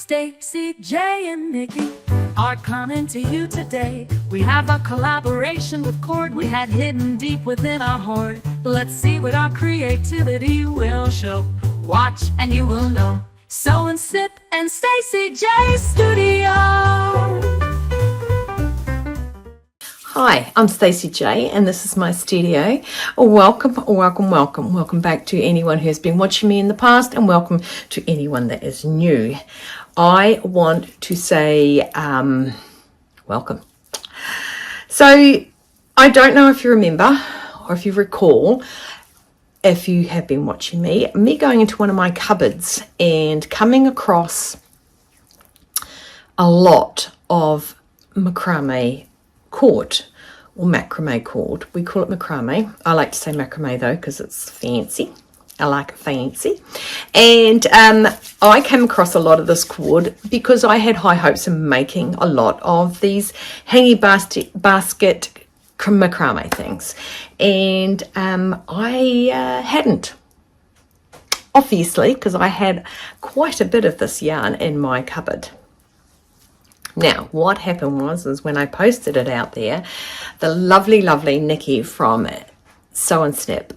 Stacey, J, and Nicky are coming to you today. We have a collaboration with Cord we had hidden deep within our hoard. Let's see what our creativity will show. Watch and you will know. Sew and Sip and Stacey J Studio. Hi, I'm Stacey J and this is my studio. Welcome back to anyone who has been watching me in the past, and welcome to anyone that is new. I want to say welcome. So I don't know if you remember or if you recall, if you have been watching me going into one of my cupboards and coming across a lot of macrame cord or macrame cord. We call it macrame. I like to say macrame though because it's fancy. I like it fancy. And I came across a lot of this cord because I had high hopes of making a lot of these hanging basket macrame things, and I hadn't, obviously, because I had quite a bit of this yarn in my cupboard. Now, what happened was when I posted it out there, the lovely Nicky from Sew and Snip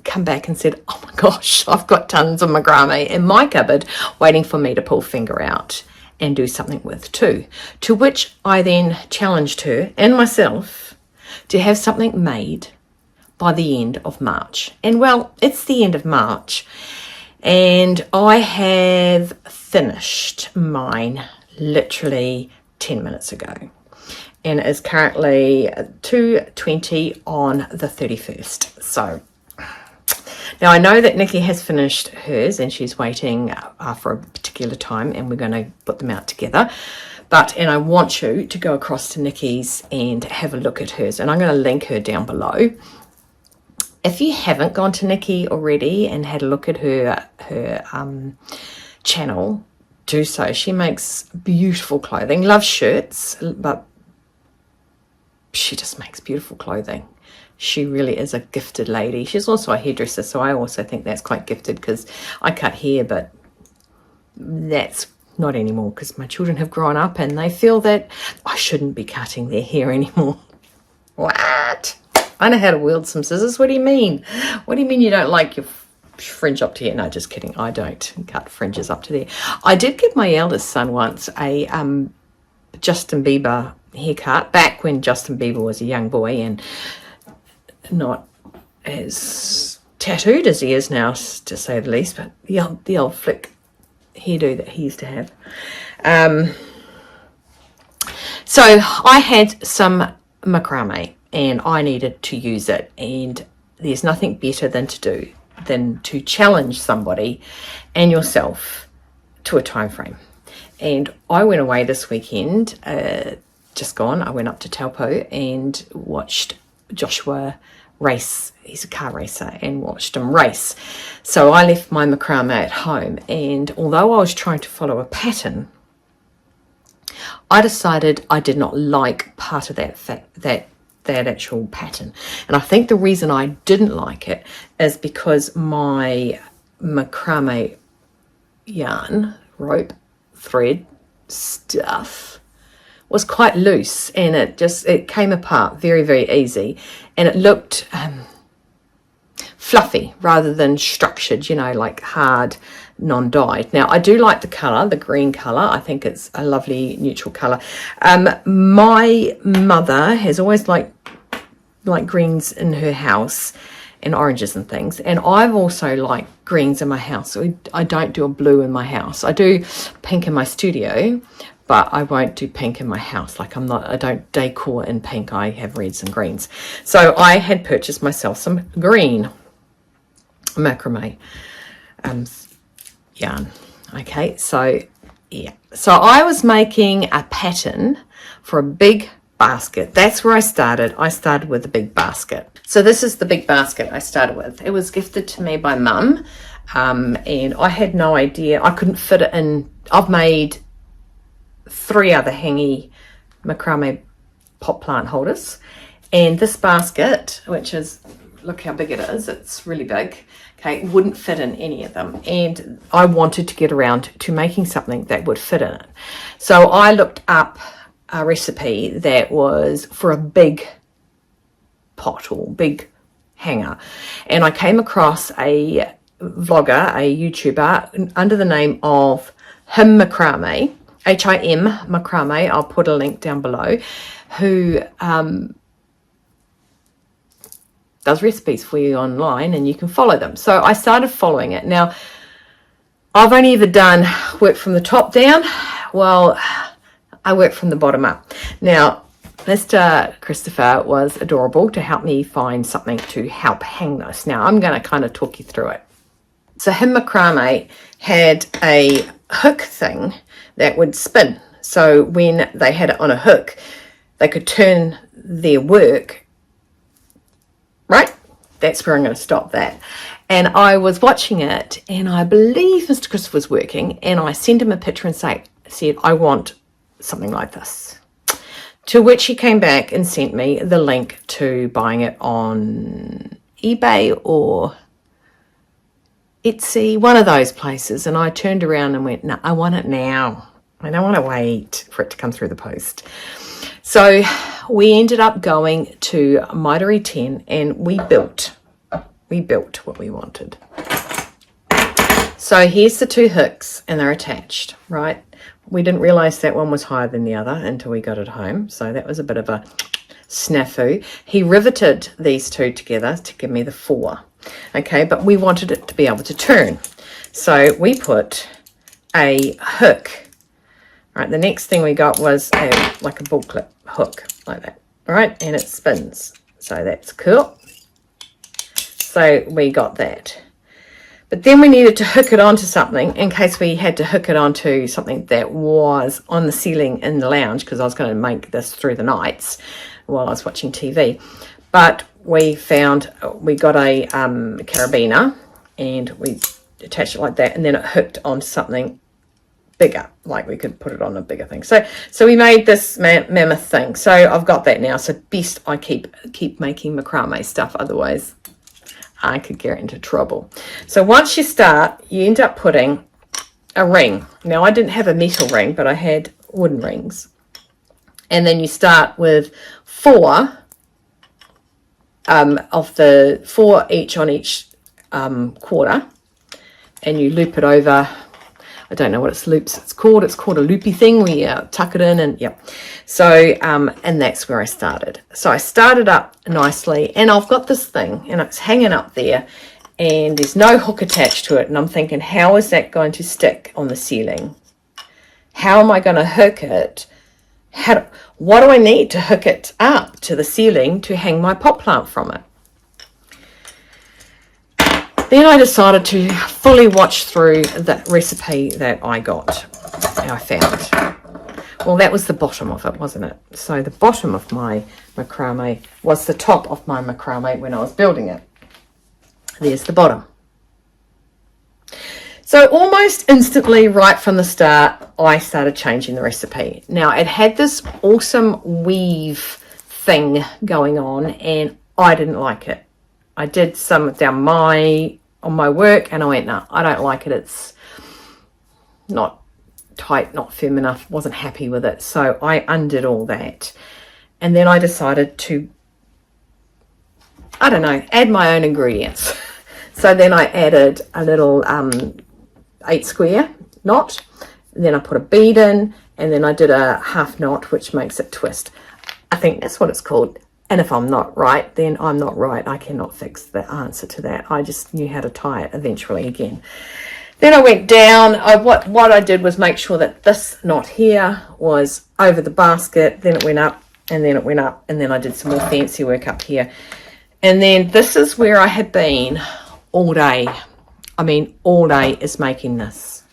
come back and said, oh my gosh, I've got tons of macrame in my cupboard waiting for me to pull finger out and do something with too. To which I then challenged her and myself to have something made by the end of March. And well, it's the end of March and I have finished mine literally 10 minutes ago, and it is currently 2:20 on the 31st. So now I know that Nicky has finished hers and she's waiting for a particular time, and we're going to put them out together. And I want you to go across to Nicky's and have a look at hers, and I'm going to link her down below. If you haven't gone to Nicky already and had a look at her channel, do so. She makes beautiful clothing, loves shirts, but she just makes beautiful clothing. She really is a gifted lady. She's also a hairdresser, so I also think that's quite gifted, because I cut hair, but that's not anymore because my children have grown up and they feel that I shouldn't be cutting their hair anymore. What? I know how to wield some scissors. What do you mean? What do you mean you don't like your fringe up to here? No, just kidding. I don't cut fringes up to there. I did give my eldest son once a Justin Bieber haircut back when Justin Bieber was a young boy and not as tattooed as he is now, to say the least, but the old flick hairdo that he used to have. So I had some macrame and I needed to use it, and there's nothing better than to challenge somebody and yourself to a time frame. And I went away this weekend, just gone. I went up to Taupo and watched Joshua race. He's a car racer, and watched him race. So I left my macrame at home, and although I was trying to follow a pattern, I decided I did not like part of that actual pattern. And I think the reason I didn't like it is because my macrame yarn, rope, thread, stuff was quite loose, and it came apart very, very easy, and it looked fluffy rather than structured, you know, like hard, non-dyed. Now I do like the colour, the green colour. I think it's a lovely neutral colour. My mother has always liked greens in her house and oranges and things, and I've also liked greens in my house. So I don't do a blue in my house. I do pink in my studio, but I won't do pink in my house. Like I don't decor in pink. I have reds and greens. So I had purchased myself some green macrame yarn. Okay, so yeah, so I was making a pattern for a big basket. That's where I started. I started with a big basket. So this is the big basket I started with. It was gifted to me by Mum, and I had no idea. I couldn't fit it in. I've made 3 other hangy macrame pot plant holders, and this basket, which is, look how big it is, it's really big, Okay, it wouldn't fit in any of them. And I wanted to get around to making something that would fit in it. So I looked up a recipe that was for a big pot or big hanger. And I came across a vlogger, a YouTuber, under the name of Him Macrame, H-I-M Macrame. I'll put a link down below, who does recipes for you online, and you can follow them. So I started following it. Now, I've only ever done work from the top down. Well, I work from the bottom up. Now, Mr. Christopher was adorable to help me find something to help hang this. Now, I'm going to kind of talk you through it. So Him Macrame had a hook thing that would spin. So when they had it on a hook, they could turn their work. Right? That's where I'm going to stop that. And I was watching it, and I believe Mr. Christopher was working, and I sent him a picture and said, I want something like this. To which he came back and sent me the link to buying it on eBay or Etsy, one of those places. And I turned around and went, no, I want it now. I don't want to wait for it to come through the post. So we ended up going to Maitere 10, and we built what we wanted. So here's the two hooks, and they're attached, right? We didn't realize that one was higher than the other until we got it home. So that was a bit of a snafu. He riveted these two together to give me the 4. Okay, but we wanted it to be able to turn. So we put a hook. All right, the next thing we got was like a bull clip hook like that. All right, and it spins. So that's cool. So we got that. But then we needed to hook it onto something in case we had to hook it onto something that was on the ceiling in the lounge, because I was going to make this through the nights while I was watching TV. But we got a carabiner, and we attached it like that, and then it hooked onto something bigger, like we could put it on a bigger thing. So we made this mammoth thing. So I've got that now. So best I keep making macrame stuff, otherwise I could get into trouble. So once you start, you end up putting a ring. Now, I didn't have a metal ring, but I had wooden rings. And then you start with 4 of the 4 each on each quarter, and you loop it over. I don't know what it's called. It's called a loopy thing where you tuck it in, and yep. So, and that's where I started. So I started up nicely, and I've got this thing, and it's hanging up there, and there's no hook attached to it. And I'm thinking, how is that going to stick on the ceiling? How am I going to hook it? What do I need to hook it up to the ceiling to hang my pot plant from it? Then I decided to fully watch through the recipe that I found. Well, that was the bottom of it, wasn't it? So the bottom of my macrame was the top of my macrame when I was building it. There's the bottom. So almost instantly, right from the start, I started changing the recipe. Now, it had this awesome weave thing going on, and I didn't like it. I did some down on my work, and I went, no, I don't like it. It's not tight, not firm enough. Wasn't happy with it. So I undid all that. And then I decided to, I don't know, add my own ingredients. So then I added a little 8 square knot. And then I put a bead in, and then I did a half knot, which makes it twist. I think that's what it's called. And if I'm not right, then I'm not right. I cannot fix the answer to that. I just knew how to tie it eventually again. Then I went down. What I did was make sure that this knot here was over the basket. Then it went up, and then it went up, and then I did some more fancy work up here. And then this is where I had been all day. I mean, all day is making this.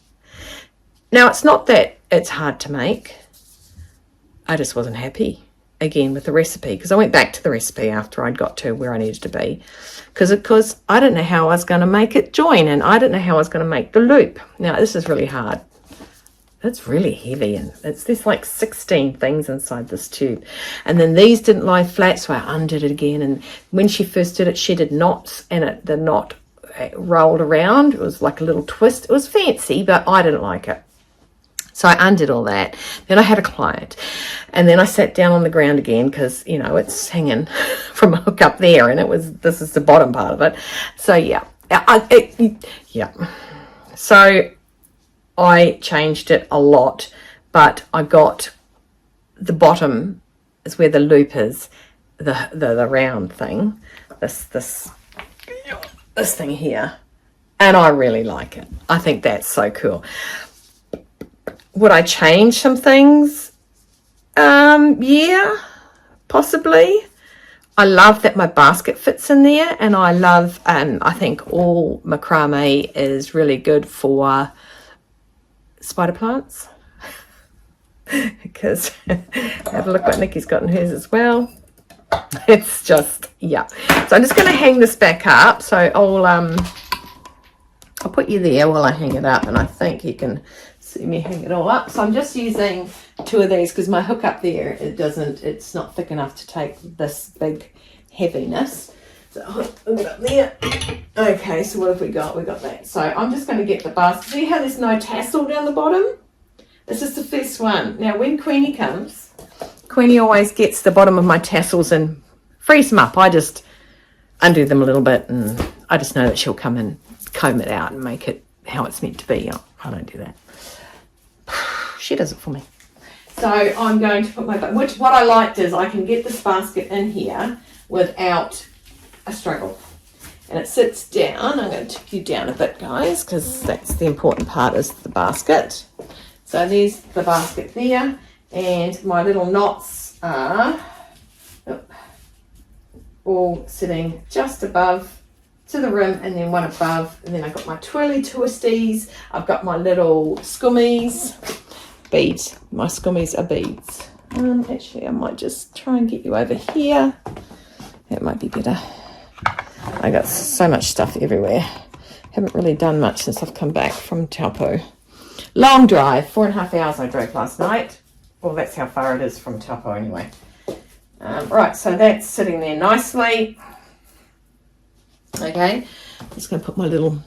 Now, it's not that it's hard to make. I just wasn't happy again with the recipe, because I went back to the recipe after I'd got to where I needed to be, because I didn't know how I was going to make it join, and I didn't know how I was going to make the loop. Now, this is really hard. It's really heavy, and there's like 16 things inside this tube, and then these didn't lie flat, so I undid it again. And when she first did it, she did knots, and the knot it rolled around. It was like a little twist. It was fancy, but I didn't like it. So I undid all that. Then I had a client. And then I sat down on the ground again because, you know, it's hanging from a hook up there. And this is the bottom part of it. So, yeah. So I changed it a lot. But I got the bottom is where the loop is. The round thing. This thing here. And I really like it. I think that's so cool. Would I change some things? Yeah, possibly. I love that my basket fits in there, and I love, I think all macrame is really good for spider plants. Because have a look what Nikki's got in hers as well. It's just, yeah. So I'm just going to hang this back up. So I'll put you there while I hang it up, and I think you can see me hang it all up. So I'm just using 2 of these because my hook up there, it's not thick enough to take this big heaviness. So I'll hook it up there. Okay, so what have we got? We got that. So I'm just going to get the basket. See how there's no tassel down the bottom? This is the first one. Now when Queenie comes, Queenie always gets the bottom of my tassels and frees them up. I just undo them a little bit, and I just know that she'll come and comb it out and make it how it's meant to be. I don't do that. She does it for me. So I'm going to put my, what I liked is I can get this basket in here without a struggle. And it sits down. I'm going to tip you down a bit, guys, because that's the important part is the basket. So there's the basket there. And my little knots are all sitting just above to the rim, and then one above, and then I've got my twirly twisties. I've got my little scummies, beads. My scummies are beads. Actually, I might just try and get you over here. That might be better. I got so much stuff everywhere. Haven't really done much since I've come back from Taupo. Long drive, 4.5 hours I drove last night. Well, that's how far it is from Taupo anyway. Right, so that's sitting there nicely. Okay, I'm just going to put my little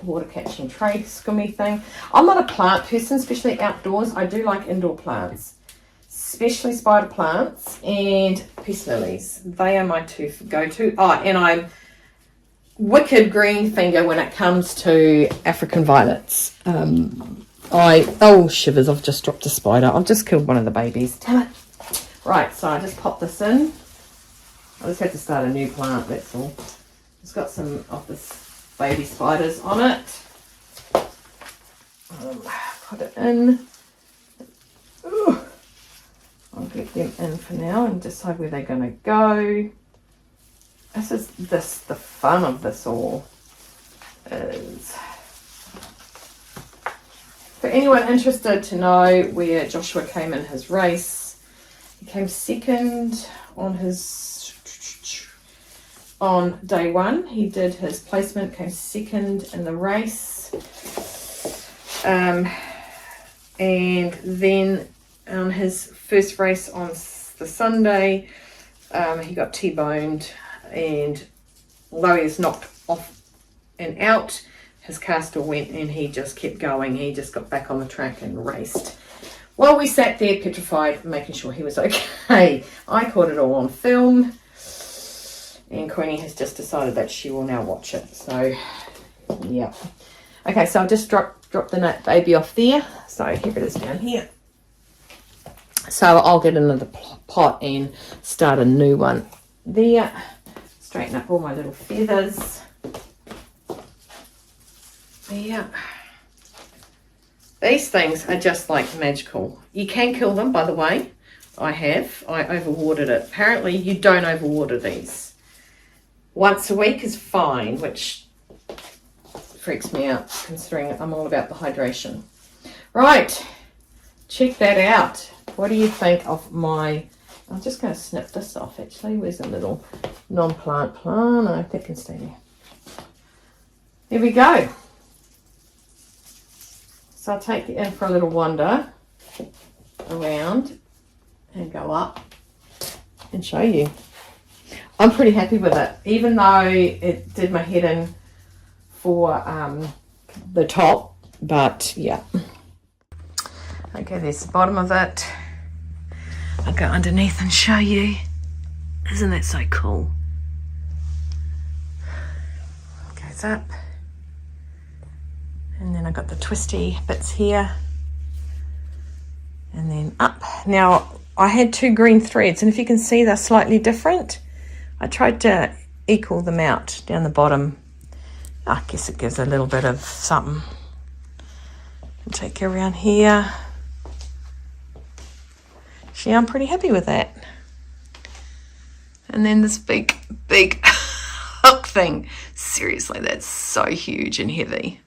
water catching tray scummy thing. I'm not a plant person, especially outdoors. I do like indoor plants, especially spider plants and peace lilies. They are my 2 go-to. Oh, and I'm wicked green finger when it comes to African violets. Oh shivers, I've just dropped a spider. I've just killed one of the babies. Damn it. Right, so I just pop this in. I just had to start a new plant, that's all. It's got some of this baby spiders on it. Put it in. Ooh. I'll get them in for now and decide where they're going to go. This is the fun of this all is. For anyone interested to know where Joshua came in his race, he came second on day 1. He did his placement, came second in the race, and then on his first race on the Sunday, he got T-boned, and although he was knocked off and out, his car still went and he just kept going. He just got back on the track and raced. While we sat there petrified, making sure he was okay, I caught it all on film, and Queenie has just decided that she will now watch it. So, yeah. Okay, so I'll just drop the baby off there. So here it is down here. So I'll get another pot and start a new one there. Straighten up all my little feathers. Yeah. These things are just like magical. You can kill them, by the way. I overwatered it. Apparently you don't overwater these. Once a week is fine, which freaks me out considering I'm all about the hydration. Right, check that out. What do you think of my, I'm just going to snip this off actually. Where's a little non-plant plant? I think it can stay there. There we go. So I'll take you in for a little wander around and go up and show you. I'm pretty happy with it, even though it did my head in for the top, but yeah. Okay, there's the bottom of it. I'll go underneath and show you. Isn't that so cool? Goes up. And then I got the twisty bits here. And then up. Now, I had 2 green threads, and if you can see, they're slightly different. I tried to equal them out down the bottom. I guess it gives a little bit of something. I'll take you around here. See, I'm pretty happy with that. And then this big hook thing. Seriously, that's so huge and heavy.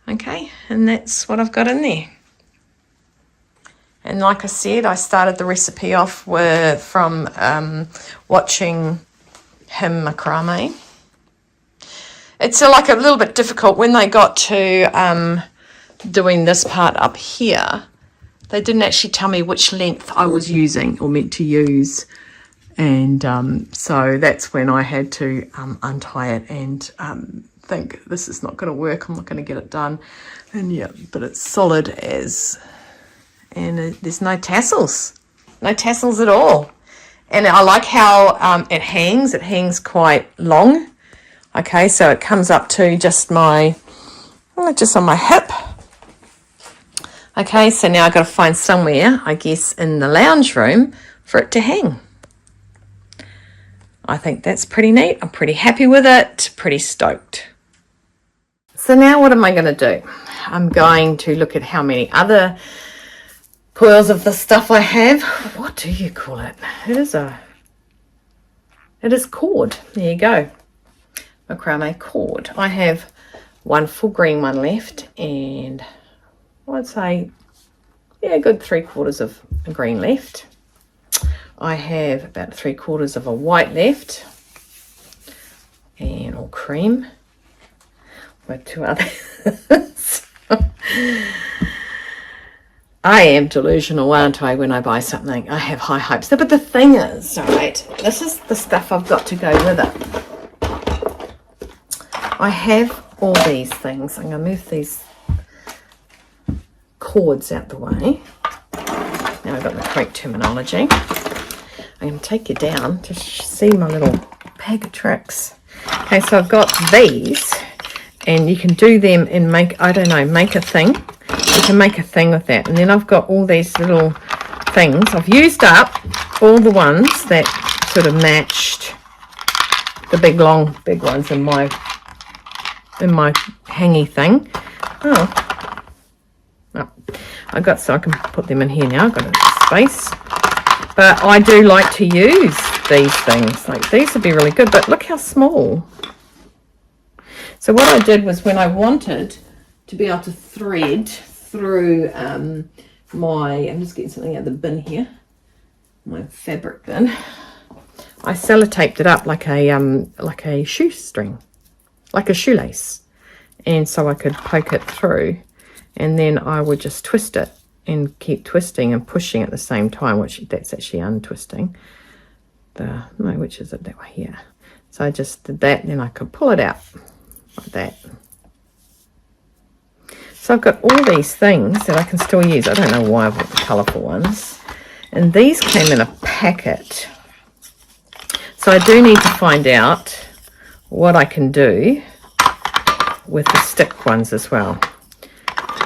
Okay, and that's what I've got in there. And like I said, I started the recipe off from watching him macrame. It's like a little bit difficult when they got to doing this part up here. They didn't actually tell me which length I was using or meant to use. And so that's when I had to untie it and think this is not going to work. I'm not going to get it done. And yeah, but it's solid as, and there's no tassels. No tassels at all. And I like how it hangs. It hangs quite long. Okay, so it comes up to just on my hip. Okay, so now I've got to find somewhere, I guess, in the lounge room for it to hang. I think that's pretty neat. I'm pretty happy with it, pretty stoked. So now what am I going to do? I'm going to look at how many other coils of the stuff I have. What do you call it? It is cord. There you go. Macrame cord. I have 1 full green one left, and I'd say, yeah, a good 3/4 of a green left. I have about 3/4 of a white left, and or cream. With 2 others. I am delusional, aren't I, when I buy something? I have high hopes. But the thing is, right, this is the stuff I've got to go with it. I have all these things. I'm going to move these cords out the way. Now I've got the correct terminology. I'm going to take you down to see my little bag of tricks. Okay, so I've got these, and you can do them and make a thing. You can make a thing with that. And then I've got all these little things. I've used up all the ones that sort of matched the big ones in my hangy thing. So I can put them in here now. I've got a space. But I do like to use these things. Like, these would be really good, but look how small. So what I did was, when I wanted to be able to thread through I'm just getting something out of the bin here, my fabric bin, I sellotaped it up like a shoestring, like a shoelace, and so I could poke it through, and then I would just twist it and keep twisting and pushing at the same time, which that's actually untwisting. Which is it? That way here. So I just did that, and then I could pull it out like that. So I've got all these things that I can still use. I don't know why I've got the colourful ones. And these came in a packet. So I do need to find out what I can do with the stick ones as well.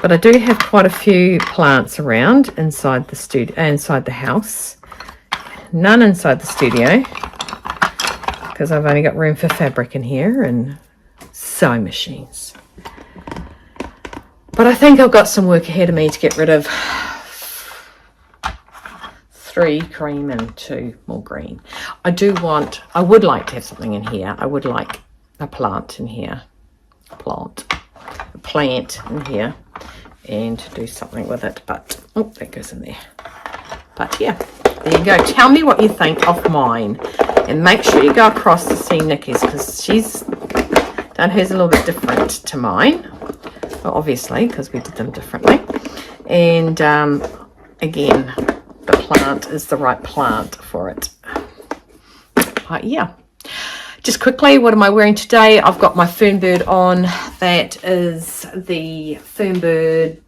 But I do have quite a few plants around inside the studio, inside the house. None inside the studio, because I've only got room for fabric in here and sewing machines. But I think I've got some work ahead of me to get rid of 3 cream and 2 more green. I would like to have something in here. I would like a plant in here. A plant in here, and to do something with it. But, oh, that goes in there. But yeah, there you go. Tell me what you think of mine. And make sure you go across to see Nikki's, because she's done hers a little bit different to mine. Well, obviously, because we did them differently. And again, the plant is the right plant for it. But yeah. just quickly, what am I wearing today? I've got my Fernbird on. That is the Fernbird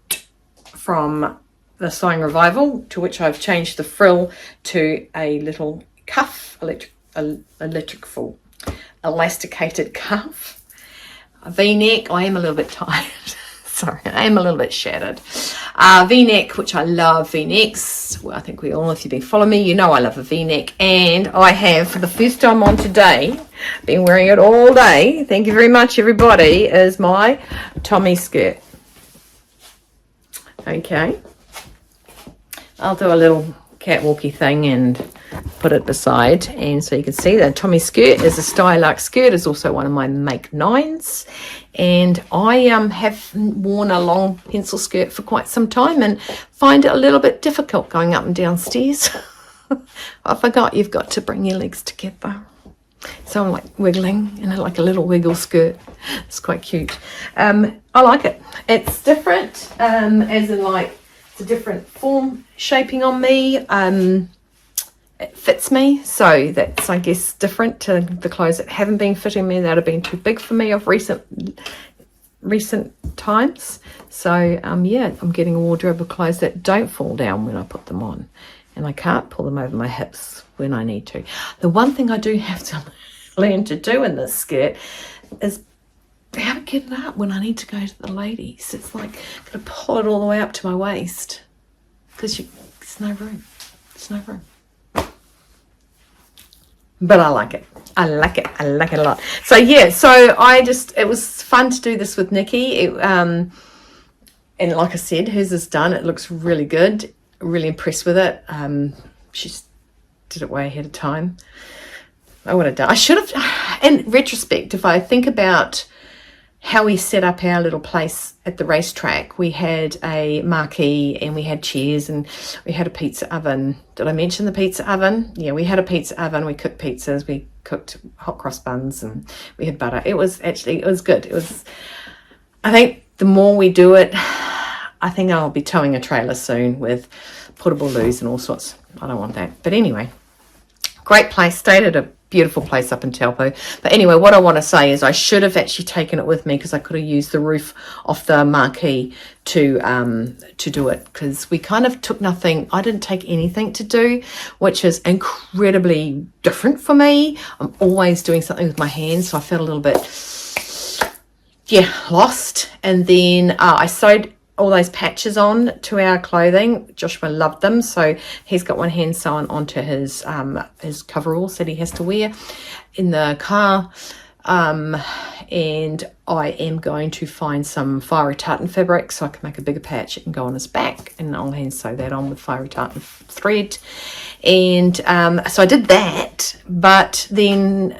from the Sewing Revival, to which I've changed the frill to a little cuff, electrical, elasticated cuff. A V-neck. I am a little bit tired. Sorry, I am a little bit shattered. V-neck, which I love V-necks. Well, I think we all, if you've been following me, you know I love a V-neck. And I have, for the first time on today, been wearing it all day. Thank you very much, everybody. Is my Tommy skirt. Okay. I'll do a little catwalky thing and put it beside, and so you can see that Tommy skirt is a Stylark skirt. Is also one of my make 9s, and I have worn a long pencil skirt for quite some time and find it a little bit difficult going up and down stairs. I forgot you've got to bring your legs together, so I'm like wiggling in like a little wiggle skirt. It's quite cute. I like it. It's different, as in like it's a different form shaping on me. It fits me, so that's, I guess, different to the clothes that haven't been fitting me, that have been too big for me of recent times. So yeah, I'm getting a wardrobe of clothes that don't fall down when I put them on, and I can't pull them over my hips when I need to. The one thing I do have to learn to do in this skirt is how to get it up when I need to go to the ladies. It's like I'm gonna pull it all the way up to my waist, because there's no room. There's no room. But I like it. I like it a lot. So yeah, so it was fun to do this with Nicky. And like I said, hers is done. It looks really good. Really impressed with it. She's did it way ahead of time. I would have done. I should have, in retrospect, if I think about how we set up our little place at the racetrack, we had a marquee and we had chairs and we had a pizza oven. Did I mention the pizza oven? Yeah, we had a pizza oven. We cooked pizzas. We cooked hot cross buns and we had butter. It was good. It was, I think the more we do it, I think I'll be towing a trailer soon with portable loos and all sorts. I don't want that. But anyway, great place. Stayed at a beautiful place up in Taupo. But anyway, what I want to say is I should have actually taken it with me, because I could have used the roof off the marquee to do it, because we kind of took nothing. I didn't take anything to do, which is incredibly different for me. I'm always doing something with my hands, so I felt a little bit lost. And then I sewed all those patches on to our clothing. Joshua loved them, so he's got one hand sewn onto his coveralls that he has to wear in the car, and I am going to find some fire retardant fabric so I can make a bigger patch and go on his back, and I'll hand sew that on with fire retardant thread. And so I did that, but then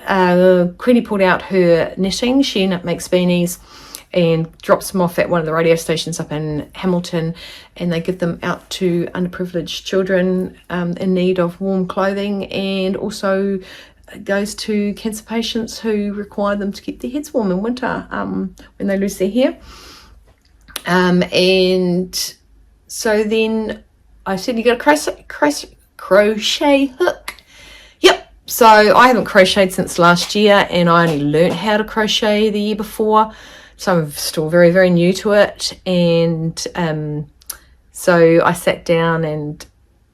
Queenie pulled out her knitting. She makes beanies and drops them off at one of the radio stations up in Hamilton, and they give them out to underprivileged children in need of warm clothing, and also goes to cancer patients who require them to keep their heads warm in winter when they lose their hair. And so then I said, you got a crochet hook? Yep. So I haven't crocheted since last year, and I only learnt how to crochet the year before. So I'm still very, very new to it. And so I sat down and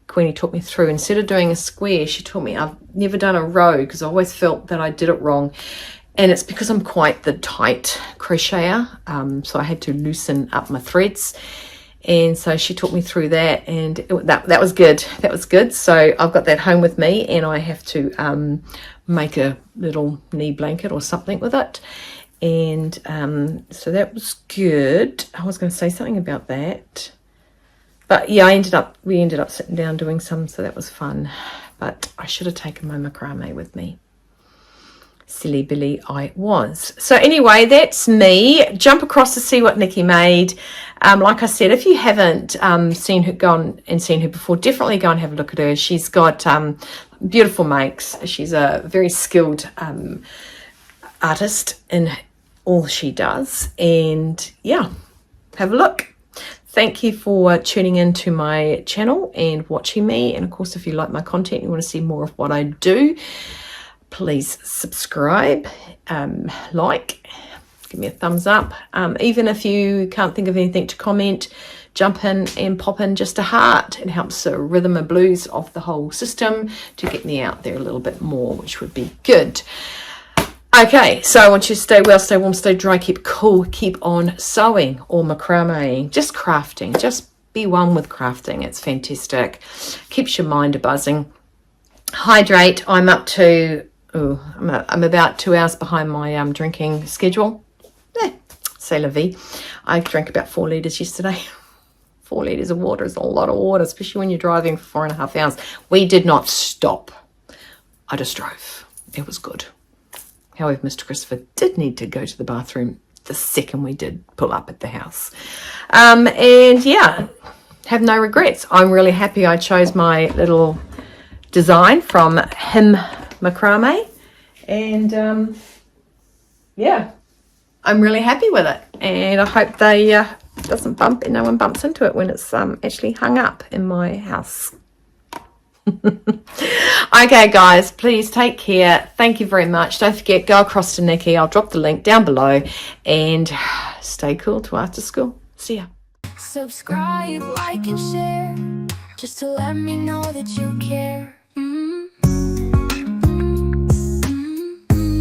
Queenie taught me through. Instead of doing a square, she taught me, I've never done a row because I always felt that I did it wrong. And it's because I'm quite the tight crocheter. So I had to loosen up my threads. And so she taught me through that, and that was good. That was good. So I've got that home with me, and I have to make a little knee blanket or something with it. And so that was good. I was going to say something about that, but yeah, we ended up sitting down doing some, so that was fun. But I should have taken my macrame with me. Silly Billy I was. So anyway, that's me. Jump across to see what Nicky made. Like I said, if you haven't seen her before, definitely go and have a look at her. She's got beautiful makes. She's a very skilled artist in all she does, and yeah, have a look. Thank you for tuning into my channel and watching me, and of course if you like my content, you want to see more of what I do, please subscribe, like, give me a thumbs up. Even if you can't think of anything to comment, jump in and pop in just a heart. It helps the rhythm and blues of the whole system to get me out there a little bit more, which would be good. Okay, so I want you to stay well, stay warm, stay dry, keep cool, keep on sewing or macrameing, just crafting, just be one with crafting. It's fantastic. Keeps your mind a-buzzing. Hydrate. I'm up to, I'm about 2 hours behind my drinking schedule. C'est la vie. I drank about 4 litres yesterday. 4 litres of water is a lot of water, especially when you're driving for 4.5 hours. We did not stop. I just drove. It was good. However, Mr. Christopher did need to go to the bathroom the second we did pull up at the house. And yeah, have no regrets. I'm really happy I chose my little design from Him Macrame. And yeah, I'm really happy with it. And I hope they doesn't bump and no one bumps into it when it's actually hung up in my house. Okay, guys, please take care. Thank you very much. Don't forget, go across to Nicky. I'll drop the link down below, and stay cool till after school. See ya. Subscribe, like, and share, just to let me know that you care.